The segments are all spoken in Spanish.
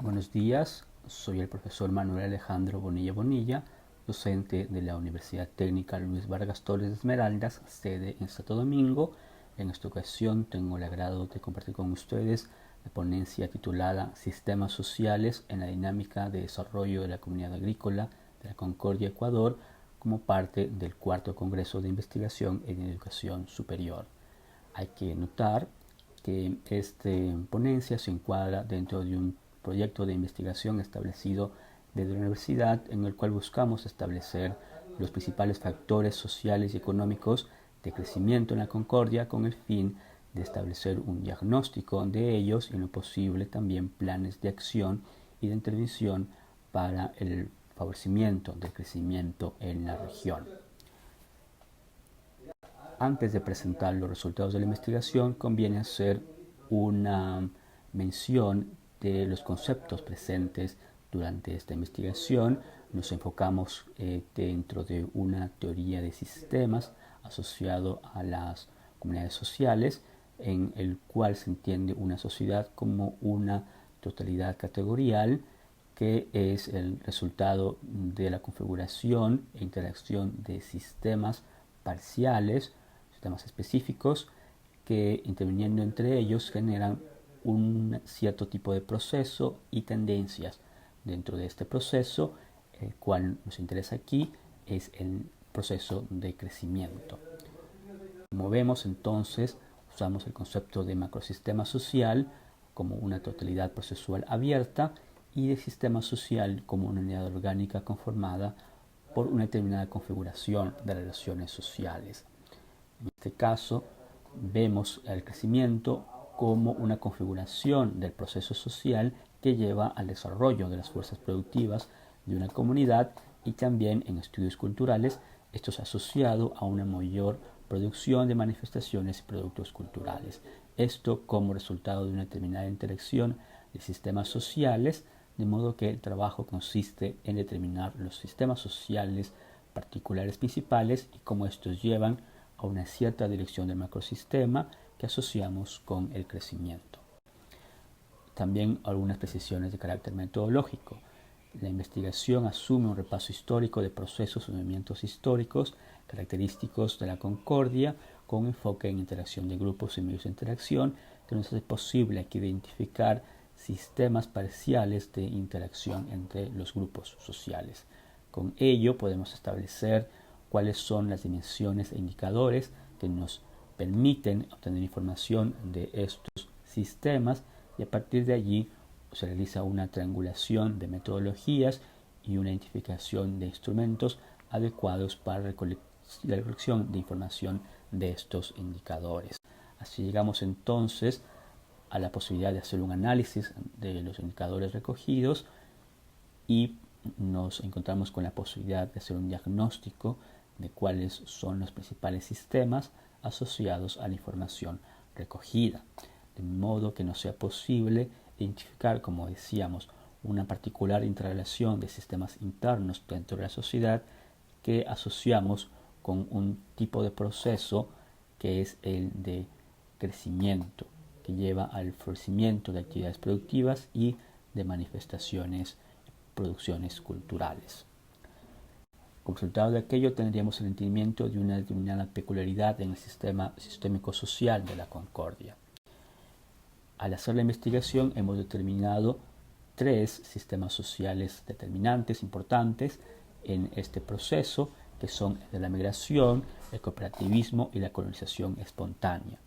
Buenos días, soy el profesor Manuel Alejandro Bonilla Bonilla, docente de la Universidad Técnica Luis Vargas Torres de Esmeraldas, sede en Santo Domingo. En esta ocasión tengo el agrado de compartir con ustedes la ponencia titulada Sistemas sociales en la dinámica de desarrollo de la comunidad agrícola de la Concordia, Ecuador, como parte del cuarto Congreso de Investigación en Educación Superior. Hay que notar que esta ponencia se encuadra dentro de un proyecto de investigación establecido desde la universidad, en el cual buscamos establecer los principales factores sociales y económicos de crecimiento en la Concordia, con el fin de establecer un diagnóstico de ellos y en lo posible también planes de acción y de intervención para el favorecimiento del crecimiento en la región. Antes de presentar los resultados de la investigación, conviene hacer una mención de los conceptos presentes durante esta investigación. Nos enfocamos dentro de una teoría de sistemas asociado a las comunidades sociales, en el cual se entiende una sociedad como una totalidad categorial que es el resultado de la configuración e interacción de sistemas parciales, sistemas específicos, que interviniendo entre ellos generan un cierto tipo de proceso y tendencias. Dentro de este proceso, el cual nos interesa aquí, es el proceso de crecimiento. Como vemos entonces, usamos el concepto de macrosistema social como una totalidad procesual abierta y de sistema social como una unidad orgánica conformada por una determinada configuración de relaciones sociales. En este caso, vemos el crecimiento como una configuración del proceso social que lleva al desarrollo de las fuerzas productivas de una comunidad, y también en estudios culturales esto es asociado a una mayor producción de manifestaciones y productos culturales. Esto como resultado de una determinada interacción de sistemas sociales, de modo que el trabajo consiste en determinar los sistemas sociales particulares principales y cómo estos llevan a una cierta dirección del macrosistema que asociamos con el crecimiento. También algunas precisiones de carácter metodológico. La investigación asume un repaso histórico de procesos y movimientos históricos característicos de la Concordia, con enfoque en interacción de grupos y medios de interacción, que nos hace posible identificar sistemas parciales de interacción entre los grupos sociales. Con ello podemos establecer cuáles son las dimensiones e indicadores que nos permiten obtener información de estos sistemas, y a partir de allí se realiza una triangulación de metodologías y una identificación de instrumentos adecuados para la recolección de información de estos indicadores. Así llegamos entonces a la posibilidad de hacer un análisis de los indicadores recogidos y nos encontramos con la posibilidad de hacer un diagnóstico de cuáles son los principales sistemas asociados a la información recogida, de modo que nos sea posible identificar, como decíamos, una particular interrelación de sistemas internos dentro de la sociedad que asociamos con un tipo de proceso que es el de crecimiento, que lleva al florecimiento de actividades productivas y de manifestaciones, producciones culturales. Como resultado de aquello tendríamos el entendimiento de una determinada peculiaridad en el sistema sistémico-social de la Concordia. Al hacer la investigación hemos determinado 3 sistemas sociales determinantes, importantes en este proceso, que son el de la migración, el cooperativismo y la colonización espontánea.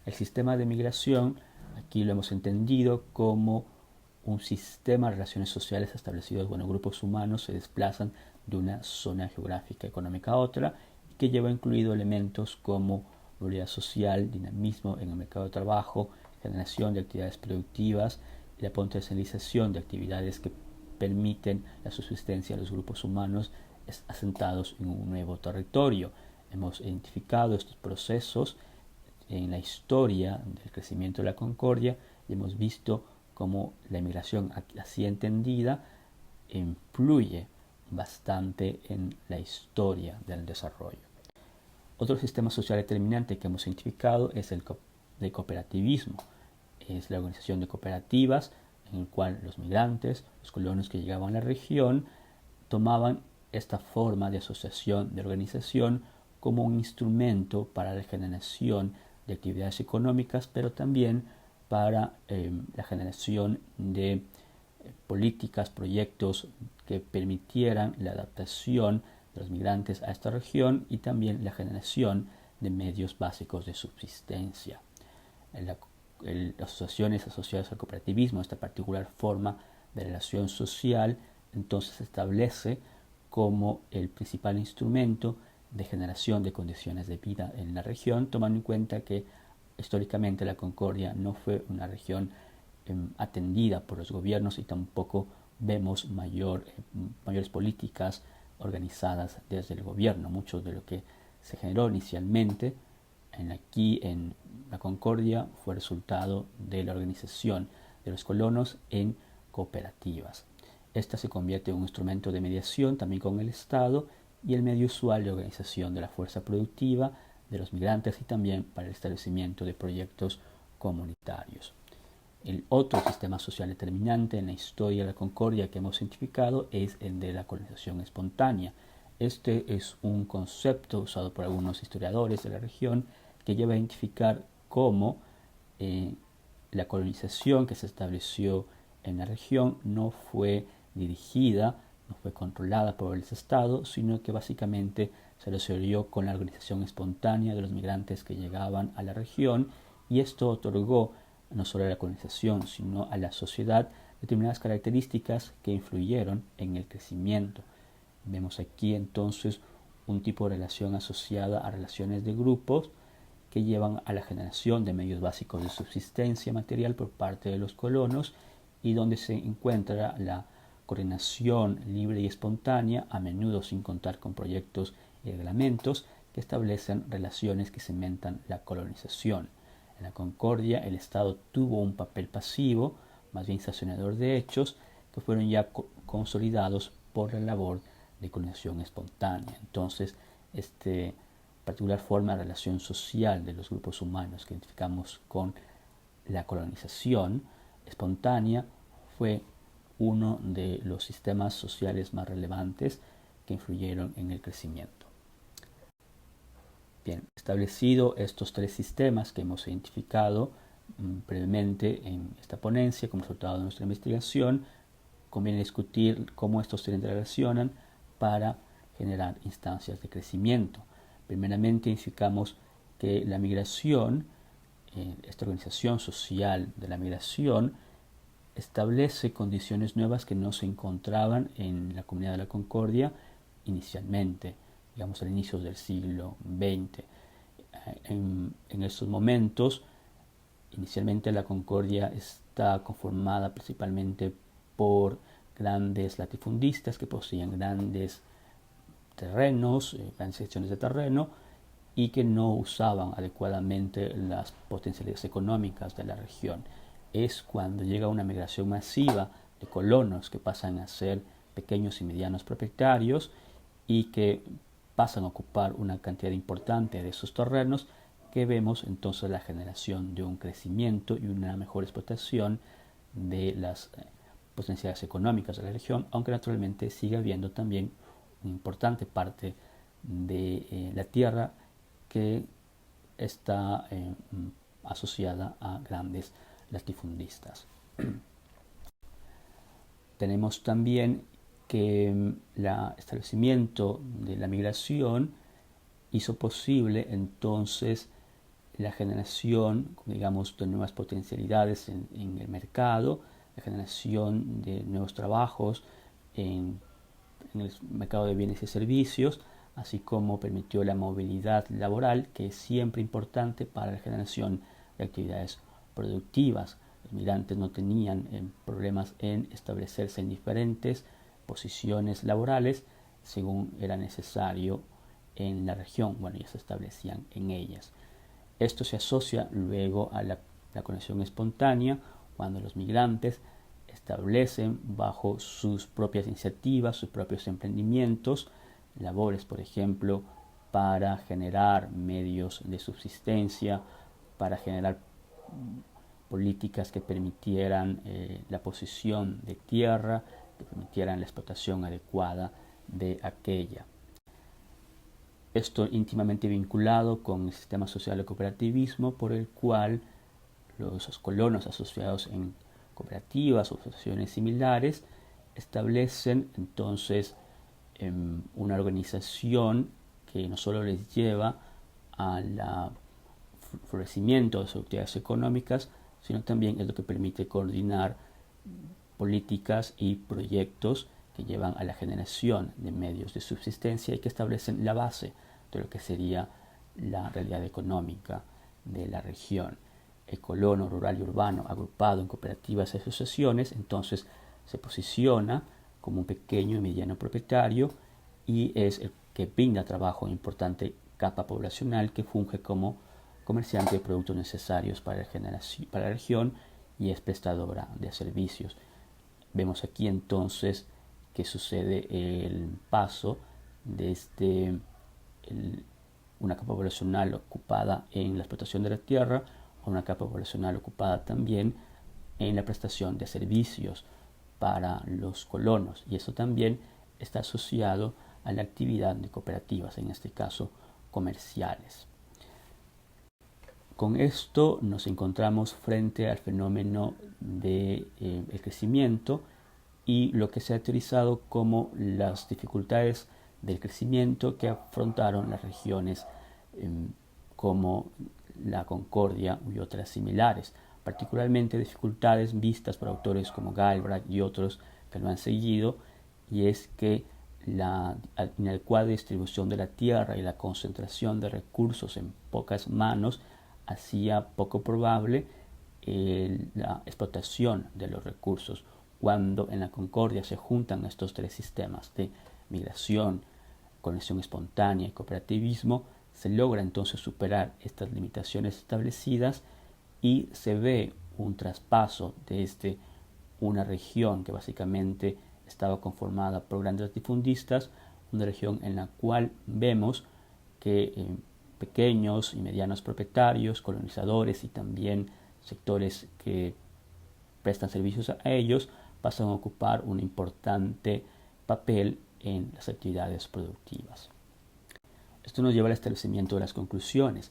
El sistema de migración, aquí lo hemos entendido como un sistema de relaciones sociales establecidos cuando grupos humanos se desplazan de una zona geográfica económica a otra, y que lleva incluido elementos como movilidad social, dinamismo en el mercado de trabajo, generación de actividades productivas y la potencialización de actividades que permiten la subsistencia de los grupos humanos asentados en un nuevo territorio. Hemos identificado estos procesos en la historia del crecimiento de la Concordia y hemos visto cómo la inmigración así entendida influye bastante en la historia del desarrollo. Otro sistema social determinante que hemos identificado es el de cooperativismo. Es la organización de cooperativas en el cual los migrantes, los colonos que llegaban a la región, tomaban esta forma de asociación, de organización, como un instrumento para la generación de actividades económicas, pero también para la generación de políticas, proyectos que permitieran la adaptación de los migrantes a esta región y también la generación de medios básicos de subsistencia. Las asociaciones asociadas al cooperativismo, esta particular forma de relación social, entonces se establece como el principal instrumento de generación de condiciones de vida en la región, tomando en cuenta que históricamente la Concordia no fue una región atendida por los gobiernos y tampoco vemos mayores políticas organizadas desde el gobierno. Mucho de lo que se generó inicialmente aquí en la Concordia fue resultado de la organización de los colonos en cooperativas. Esta se convierte en un instrumento de mediación también con el Estado y el medio usual de organización de la fuerza productiva de los migrantes y también para el establecimiento de proyectos comunitarios. El otro sistema social determinante en la historia de la Concordia que hemos identificado es el de la colonización espontánea. Este es un concepto usado por algunos historiadores de la región que lleva a identificar cómo la colonización que se estableció en la región no fue dirigida, no fue controlada por el Estado, sino que básicamente se desarrolló con la organización espontánea de los migrantes que llegaban a la región, y esto otorgó no solo a la colonización, sino a la sociedad determinadas características que influyeron en el crecimiento. Vemos aquí entonces un tipo de relación asociada a relaciones de grupos que llevan a la generación de medios básicos de subsistencia material por parte de los colonos, y donde se encuentra la coordinación libre y espontánea, a menudo sin contar con proyectos y reglamentos que establecen relaciones que cementan la colonización. En la Concordia el Estado tuvo un papel pasivo, más bien sancionador de hechos que fueron ya consolidados por la labor de colonización espontánea. Entonces, esta particular forma de relación social de los grupos humanos que identificamos con la colonización espontánea fue uno de los sistemas sociales más relevantes que influyeron en el crecimiento. Bien, establecido estos tres sistemas que hemos identificado brevemente en esta ponencia como resultado de nuestra investigación, conviene discutir cómo estos se interrelacionan para generar instancias de crecimiento. Primeramente, identificamos que la migración, esta organización social de la migración, establece condiciones nuevas que no se encontraban en la comunidad de la Concordia inicialmente, digamos al inicio del siglo XX. En estos momentos, inicialmente la Concordia está conformada principalmente por grandes latifundistas que poseían grandes terrenos, grandes secciones de terreno, y que no usaban adecuadamente las potencialidades económicas de la región. Es cuando llega una migración masiva de colonos que pasan a ser pequeños y medianos propietarios y que pasan a ocupar una cantidad importante de esos terrenos, que vemos entonces la generación de un crecimiento y una mejor explotación de las potencialidades económicas de la región, aunque naturalmente sigue habiendo también una importante parte de la tierra que está asociada a grandes latifundistas. Tenemos también que el establecimiento de la migración hizo posible entonces la generación, digamos, de nuevas potencialidades en el mercado, la generación de nuevos trabajos en el mercado de bienes y servicios, así como permitió la movilidad laboral, que es siempre importante para la generación de actividades productivas. Los migrantes no tenían problemas en establecerse en diferentes posiciones laborales según era necesario en la región. Bueno, ya se establecían en ellas. Esto se asocia luego a la conexión espontánea, cuando los migrantes establecen bajo sus propias iniciativas, sus propios emprendimientos, labores, por ejemplo, para generar medios de subsistencia, para generar políticas que permitieran la posesión de tierra, que permitieran la explotación adecuada de aquella. Esto íntimamente vinculado con el sistema social de cooperativismo, por el cual los colonos asociados en cooperativas o asociaciones similares establecen entonces una organización que no solo les lleva al florecimiento de sus actividades económicas, sino también es lo que permite coordinar políticas y proyectos que llevan a la generación de medios de subsistencia y que establecen la base de lo que sería la realidad económica de la región. El colono rural y urbano agrupado en cooperativas y asociaciones entonces se posiciona como un pequeño y mediano propietario y es el que brinda trabajo a una importante capa poblacional que funge como comerciante de productos necesarios para la región y es prestadora de servicios. Vemos aquí entonces que sucede el paso desde una capa poblacional ocupada en la explotación de la tierra a una capa poblacional ocupada también en la prestación de servicios para los colonos, y eso también está asociado a la actividad de cooperativas, en este caso comerciales. Con esto nos encontramos frente al fenómeno del crecimiento y lo que se ha teorizado como las dificultades del crecimiento que afrontaron las regiones como la Concordia y otras similares, particularmente dificultades vistas por autores como Galbraith y otros que lo han seguido, y es que la inadecuada distribución de la tierra y la concentración de recursos en pocas manos hacía poco probable la explotación de los recursos. Cuando en la Concordia se juntan estos tres sistemas de migración, conexión espontánea y cooperativismo, se logra entonces superar estas limitaciones establecidas y se ve un traspaso desde una región que básicamente estaba conformada por grandes latifundistas, una región en la cual vemos que pequeños y medianos propietarios, colonizadores y también sectores que prestan servicios a ellos pasan a ocupar un importante papel en las actividades productivas. Esto nos lleva al establecimiento de las conclusiones.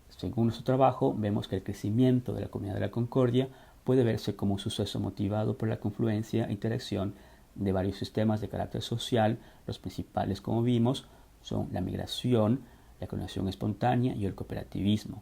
Según nuestro trabajo, vemos que el crecimiento de la Comunidad de la Concordia puede verse como un suceso motivado por la confluencia e interacción de varios sistemas de carácter social. Los principales, como vimos, son la migración, la conexión espontánea y el cooperativismo.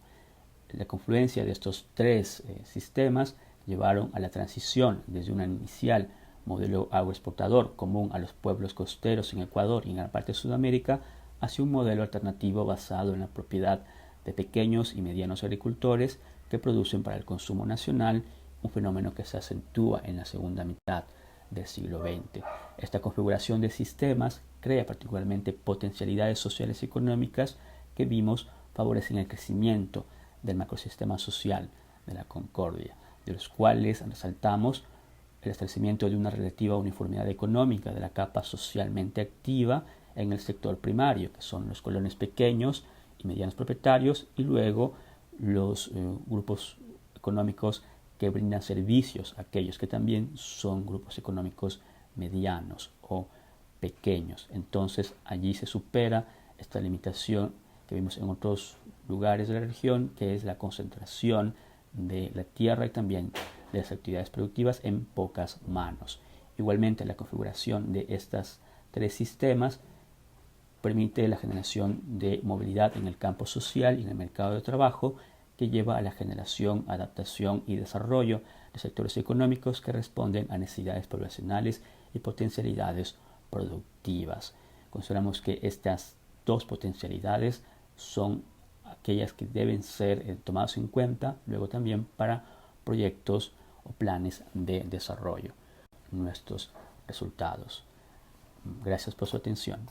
La confluencia de estos tres sistemas llevaron a la transición desde un inicial modelo agroexportador común a los pueblos costeros en Ecuador y en la parte de Sudamérica hacia un modelo alternativo basado en la propiedad de pequeños y medianos agricultores que producen para el consumo nacional, un fenómeno que se acentúa en la segunda mitad del siglo XX. Esta configuración de sistemas crea particularmente potencialidades sociales y económicas que vimos favorecen el crecimiento del macrosistema social de la Concordia, de los cuales resaltamos el establecimiento de una relativa uniformidad económica de la capa socialmente activa en el sector primario, que son los colonos pequeños y medianos propietarios, y luego los grupos económicos que brindan servicios, aquellos que también son grupos económicos medianos o pequeños. Entonces allí se supera esta limitación que vimos en otros lugares de la región, que es la concentración de la tierra y también de las actividades productivas en pocas manos. Igualmente, la configuración de estos tres sistemas permite la generación de movilidad en el campo social y en el mercado de trabajo, que lleva a la generación, adaptación y desarrollo de sectores económicos que responden a necesidades poblacionales y potencialidades productivas. Consideramos que estas dos potencialidades son aquellas que deben ser tomadas en cuenta luego también para proyectos o planes de desarrollo. Nuestros resultados. Gracias por su atención.